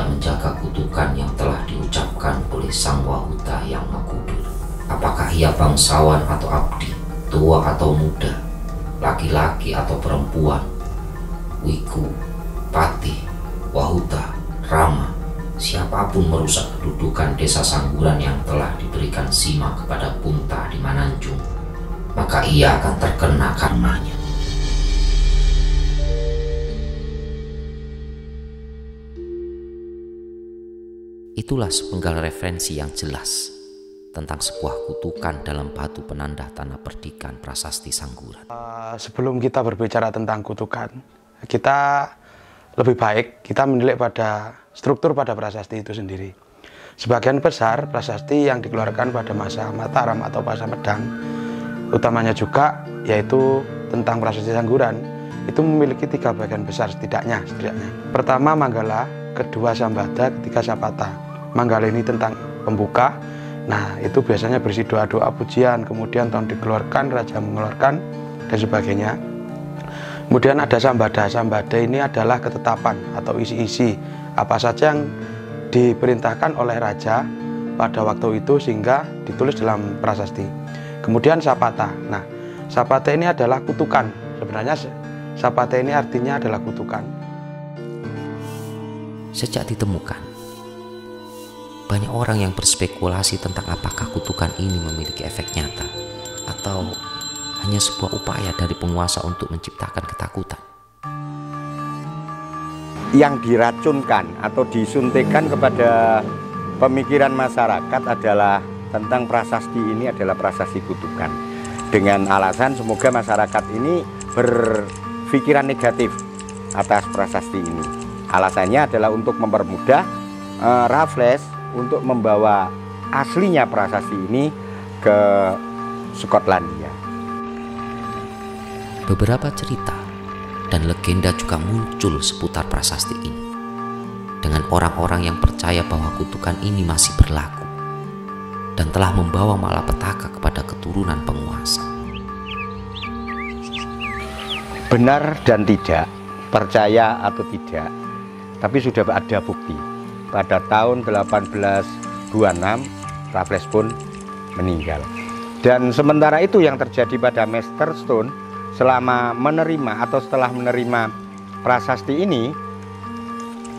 tidak menjaga kutukan yang telah diucapkan oleh Sang Wahuta yang mengkudur? Apakah ia bangsawan atau abdi, tua atau muda, laki-laki atau perempuan, Wiku, Patih, Wahuta, Rama, siapapun merusak kedudukan desa Sangguran yang telah diberikan Sima kepada Punta di Mananjung, maka ia akan terkena karmanya. Itulah sepenggal referensi yang jelas tentang sebuah kutukan dalam batu penanda tanah perdikan Prasasti Sangguran. Sebelum kita berbicara tentang kutukan, kita lebih baik kita menilik pada struktur pada prasasti itu sendiri. Sebagian besar prasasti yang dikeluarkan pada masa Mataram atau masa Medang, utamanya juga yaitu tentang Prasasti Sangguran, itu memiliki 3 bagian besar setidaknya. Pertama Manggala, kedua Sambada, ketiga Sapata. Manggala ini tentang pembuka. Nah, itu biasanya berisi doa-doa pujian, kemudian tahun dikeluarkan, raja mengeluarkan, dan sebagainya. Kemudian ada Sambada. Sambada ini adalah ketetapan atau isi-isi apa saja yang diperintahkan oleh raja pada waktu itu sehingga ditulis dalam prasasti. Kemudian Sapata. Nah, Sapata ini adalah kutukan. Sebenarnya Sapata ini artinya adalah kutukan. Sejak ditemukan, banyak orang yang berspekulasi tentang apakah kutukan ini memiliki efek nyata atau hanya sebuah upaya dari penguasa untuk menciptakan ketakutan. Yang diracunkan atau disuntikkan kepada pemikiran masyarakat adalah tentang prasasti ini adalah prasasti kutukan, dengan alasan semoga masyarakat ini berpikiran negatif atas prasasti ini. Alasannya adalah untuk mempermudah Raffles untuk membawa aslinya prasasti ini ke Skotlandia. Beberapa cerita dan legenda juga muncul seputar prasasti ini, dengan orang-orang yang percaya bahwa kutukan ini masih berlaku dan telah membawa malapetaka kepada keturunan penguasa. Benar dan tidak, percaya atau tidak, tapi sudah ada bukti. Pada tahun 1826 Raffles pun meninggal. Dan sementara itu yang terjadi pada Master Stone, selama menerima atau setelah menerima prasasti ini,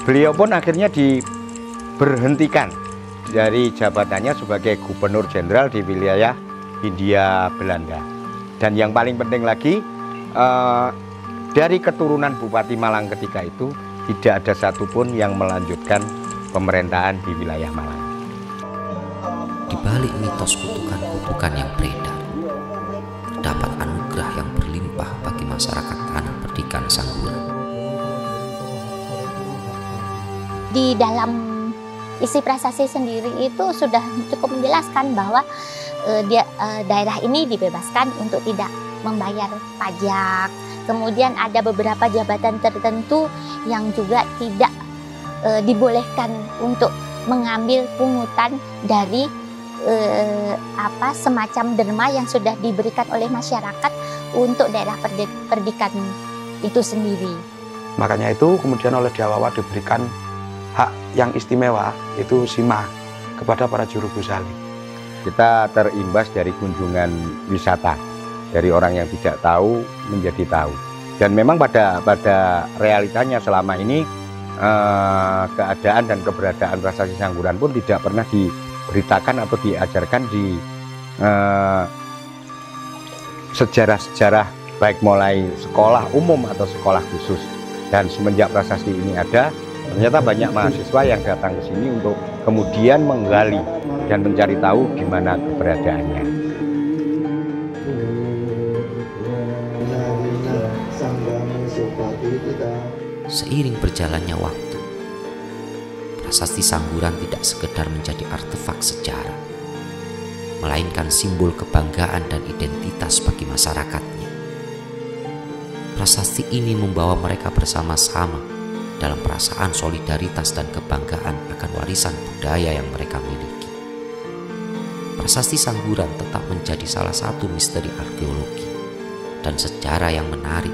beliau pun akhirnya diberhentikan dari jabatannya sebagai gubernur jenderal di wilayah Hindia Belanda. Dan yang paling penting lagi, dari keturunan Bupati Malang ketika itu tidak ada satupun yang melanjutkan pemerintahan di wilayah Malang. Di balik mitos kutukan-kutukan yang beredar, terdapat anugerah yang berlimpah bagi masyarakat tanah perdikan Sangguran. Di dalam isi prasasti sendiri itu sudah cukup menjelaskan bahwa daerah ini dibebaskan untuk tidak membayar pajak. Kemudian ada beberapa jabatan tertentu yang juga tidak dibolehkan untuk mengambil pungutan dari semacam derma yang sudah diberikan oleh masyarakat untuk daerah perdikan itu sendiri. Makanya itu kemudian oleh Jawawa diberikan hak yang istimewa, itu Sima, kepada para juru gusali. Kita terimbas dari kunjungan wisata, dari orang yang tidak tahu menjadi tahu. Dan memang pada realitanya selama ini keadaan dan keberadaan Prasasti Sangguran pun tidak pernah diberitakan atau diajarkan di sejarah-sejarah baik mulai sekolah umum atau sekolah khusus. Dan semenjak prasasti ini ada, ternyata banyak mahasiswa yang datang ke sini untuk kemudian menggali dan mencari tahu di mana keberadaannya. Seiring berjalannya waktu, Prasasti Sangguran tidak sekedar menjadi artefak sejarah, melainkan simbol kebanggaan dan identitas bagi masyarakatnya. Prasasti ini membawa mereka bersama-sama dalam perasaan solidaritas dan kebanggaan akan warisan budaya yang mereka miliki. Prasasti Sangguran tetap menjadi salah satu misteri arkeologi dan sejarah yang menarik,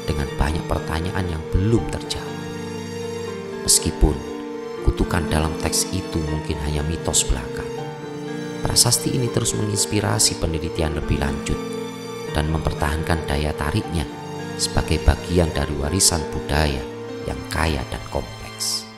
dengan banyak pertanyaan yang belum terjawab. Meskipun kutukan dalam teks itu mungkin hanya mitos belaka. Prasasti ini terus menginspirasi penelitian lebih lanjut dan mempertahankan daya tariknya sebagai bagian dari warisan budaya yang kaya dan kompleks.